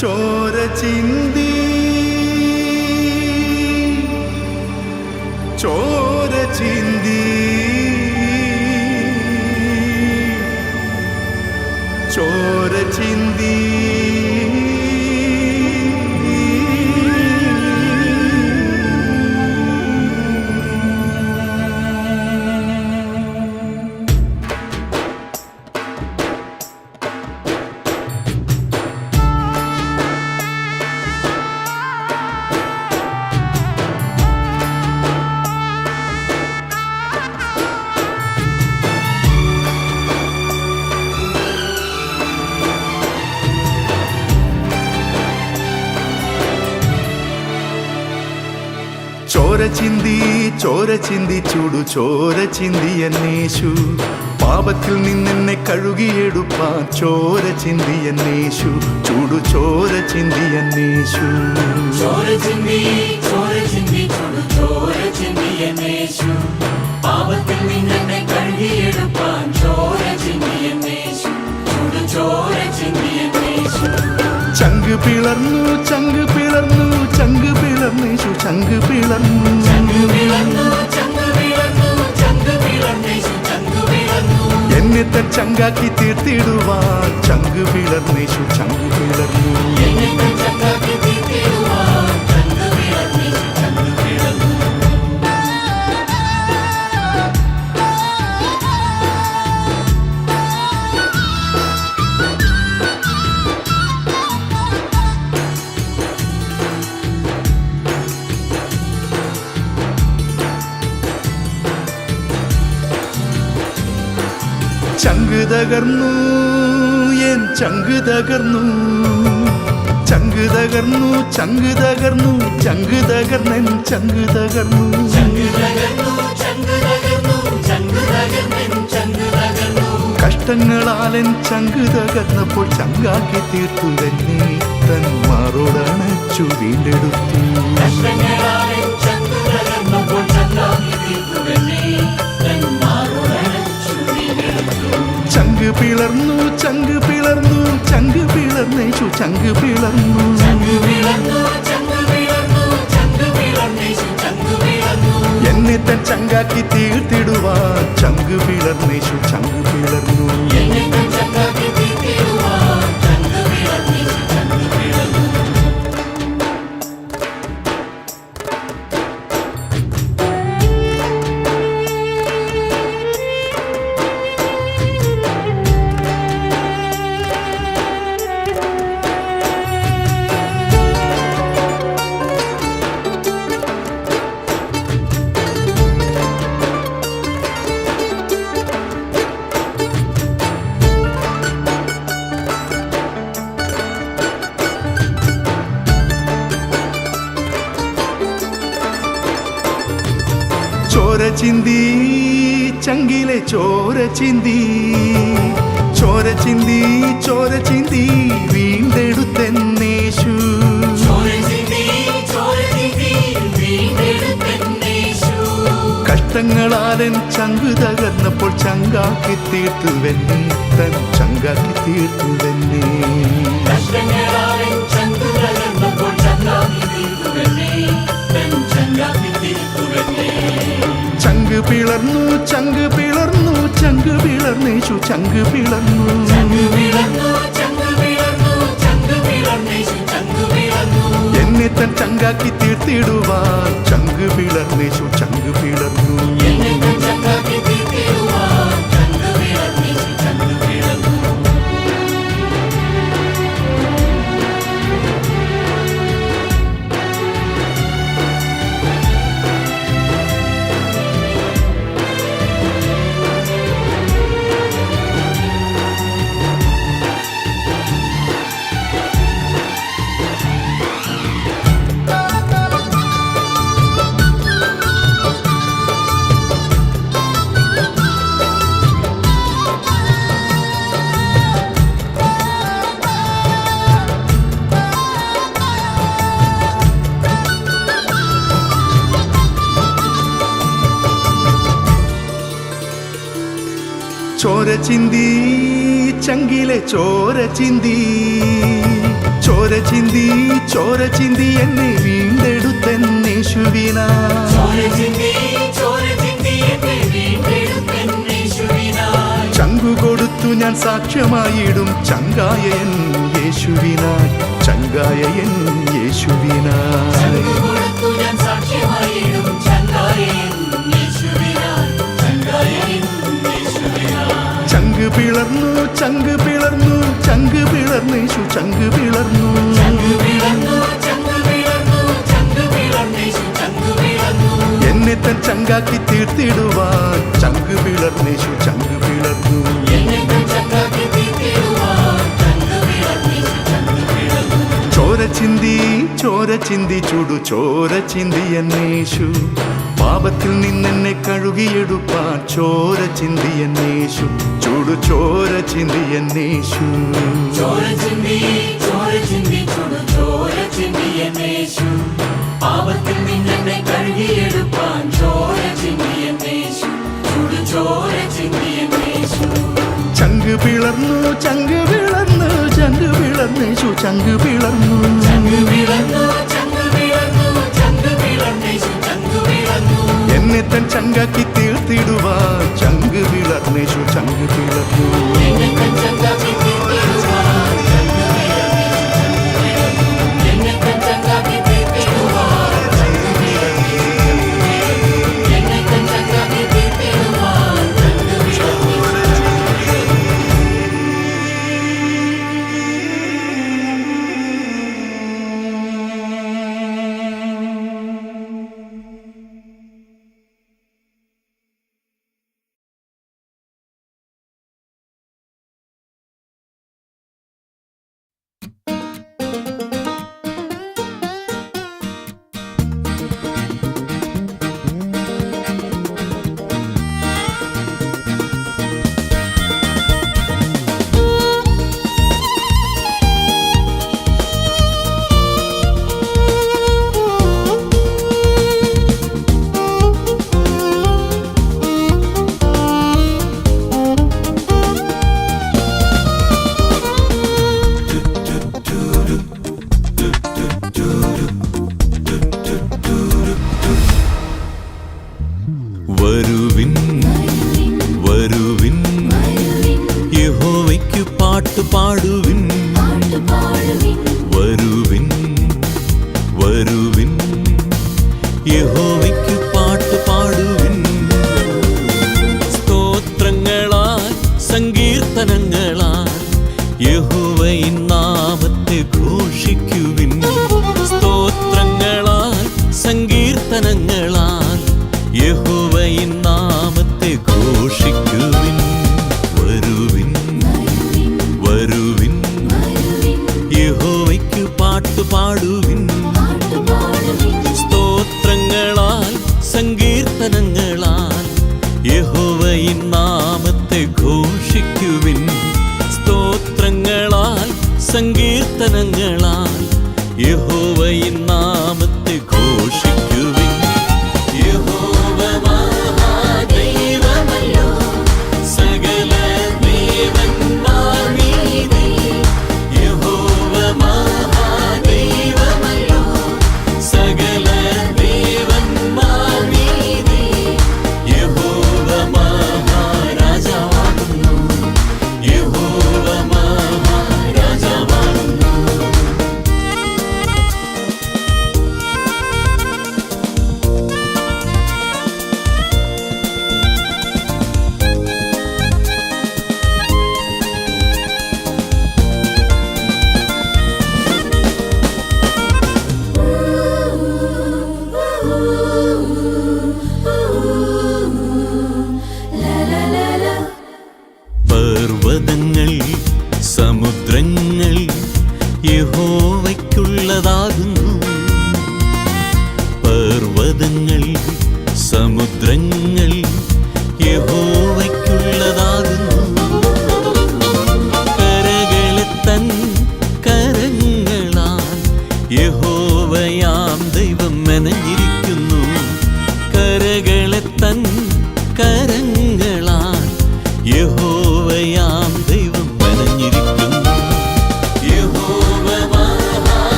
ചോര ചിന്തി ചോര ചിന്തി ചോര ചിന്തി ചോര ചിന്തി ചൂടു ചോര ചിന്തിയന്നേശു പാപത്തിൽ നിന്നെന്നെ കഴുകിയെടുപ്പാൻ ചോര ചിന്തിയന്നേശു ചൂടു ചോര ചിന്തിയന്നേശു ചോര ചിന്തി ചൂടു ചോര ചിന്തിയന്നേശു പാപത്തിൽ നിന്നെന്നെ കഴുകിയെടുപ്പാൻ ചോര ചിന്തിയന്നേശു ചൂടു ചോര ചിന്തിയന്നേശു ചങ്ക് പിളർന്നു ചങ്ക് പിളർന്നു ചങ്ക് പിളർന്നേശു ചങ്ക് പിളർന്നു എന്നെ തൻ ചങ്കാക്കി തീർത്തിടുവാൻ ചങ്ക് പിളർന്നേശു ചങ്ക് പിളർന്നു ചങ്ക് തകർന്നു എൻ ചങ്ക് തകർന്നു ചങ്ക് തകർന്നു ചങ്ക് തകർന്നു ചങ്ക് തകർന്നെൻ ചങ്ക് തകർന്നു കഷ്ടങ്ങളാലൻ ചങ്ക് തകർന്നപ്പോൾ ചങ്കാക്കി തീർത്തു തന്നെ തൻ മാറോടണച്ചു വീണ്ടെടുത്തു ചങ്ക് പിളർന്നു ചങ്ക് പിളർന്നു ചങ്ക് പിളർന്നേശു ചങ്ക് പിളർന്നു എന്നെ തൻ ചങ്കാക്കി തീർത്തിടുവാൻ ചങ്ക് പിളർന്നേശു ചങ്ക് പിളർന്നു ചോര ചിന്തി ചങ്കിലെ ചോര ചിന്തി ചോര ചിന്തി ചോര ചിന്തി വീണ്ടെടുത്തെന്നേശു കഷ്ടങ്ങളാലൻ ചങ്ക് തകർന്നപ്പോൾ ചങ്കാക്കി തീർത്തുവെന്നെ തൻ ചങ്കാക്കി തീർത്തുവെന്നെ ചങ്ക് പിളർന്നു ചങ്ക് പിളർന്നു ചങ്ക് പിളർന്നേശു ചങ്ക് പിളർന്നു എന്നെ തൻ ചങ്കാക്കി തീർത്തിടുവാൻ ചങ്ക് പിളർന്നേശു ചങ്ക് പിളർന്നു ചോര ചിന്തി ചങ്കിലെ ചോര ചിന്തി ചോര ചിന്തി എന്നെ വീണ്ടെടുത്തന്നേശുവിനാ ചങ്കു കൊടുത്തു ഞാൻ സാക്ഷ്യമായിടും ചങ്കായ എൻ യേശുവിനായി ചങ്കായ എൻ യേശുവിനായി ചങ്ക് പിളർന്നു ചങ്ക് പിളർന്നു ചങ്ക് പിളർന്നേശു ചങ്ക് പിളർന്നു എന്നെ തൻ ചങ്കാക്കി തീർത്തിടുവാൻ ചങ്ക് പിളർന്നേശു ചങ്ക് പിളർന്നു ചോര ചിന്തി ചുടു ചോര ചിന്തി എന്നേശു പാപത്തിൽ നിന്നെന്നെ കഴുകിയെടുപ്പാൻ ചോര ചിന്തി എന്നേശു ചുടു ചോര ചിന്തി എന്നേശു പാപത്തിൽ നിന്നെ കഴുകിയെടുപ്പാൻ ചോര ചിന്തിയ യേശു ചോര ചിന്തിയ യേശു ചങ്ക് പിളർന്നു ചങ്ക് പിളർന്നു ചങ്ക് പിളർന്നേശു ചങ്ക് പിളർന്നു എന്നെ തൻ ചങ്കാക്കി തീർത്തിടുവാൻ ചങ്ക് പിളർന്നേശു ചങ്ക് പിളർന്നു യഹോവയ്ക്കു പാട്ട് പാടുവിൻ. സ്തോത്രങ്ങളാൽ സങ്കീർത്തനങ്ങളാൽ യഹോവയിൻ നാമത്തെ ഘോഷിക്കുവിൻ. സ്തോത്രങ്ങളാൽ സങ്കീർത്തനങ്ങളാൽ യഹോവയിൻ നാമത്തെ ഘോഷിക്കുവിൻ. വരുവിൻ വരുവിൻ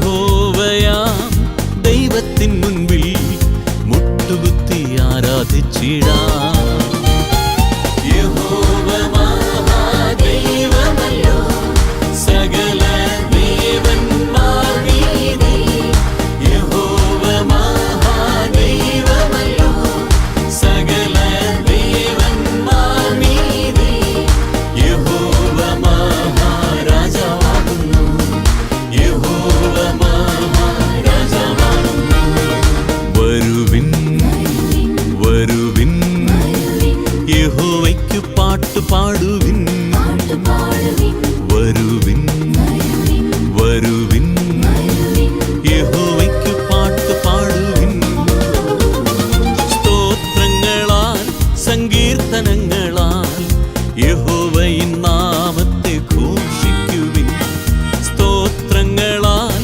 യഹോവയാം ദൈവത്തിൻ മുൻപിൽ മുട്ടുകുത്തി ആരാധിച്ചിടാം. യഹോവ മഹാദൈവമല്ലോ, സകല ദേവന്മാർ മീതെ. യഹോവ മഹാദൈവമല്ലോ, സകല ദേവന്മാർ മീതെ. യഹോവ മഹാരാജാവാകുന്നു, യഹോവ മഹാരാജാവാകുന്നു. വരുവിൻ വരുവിൻ, യഹോവയ്ക്കു പാട്ടു പാടുവിൻ. വരുവിൻ വരുവിൻ, യഹോവയ്ക്കു പാട്ടു പാടുവിൻ. സ്തോത്രങ്ങളാൽ സങ്കീർത്തനങ്ങളാൽ യഹോവയിൻ നാമത്തെ ഘോഷിക്കുവിൻ. സ്തോത്രങ്ങളാൽ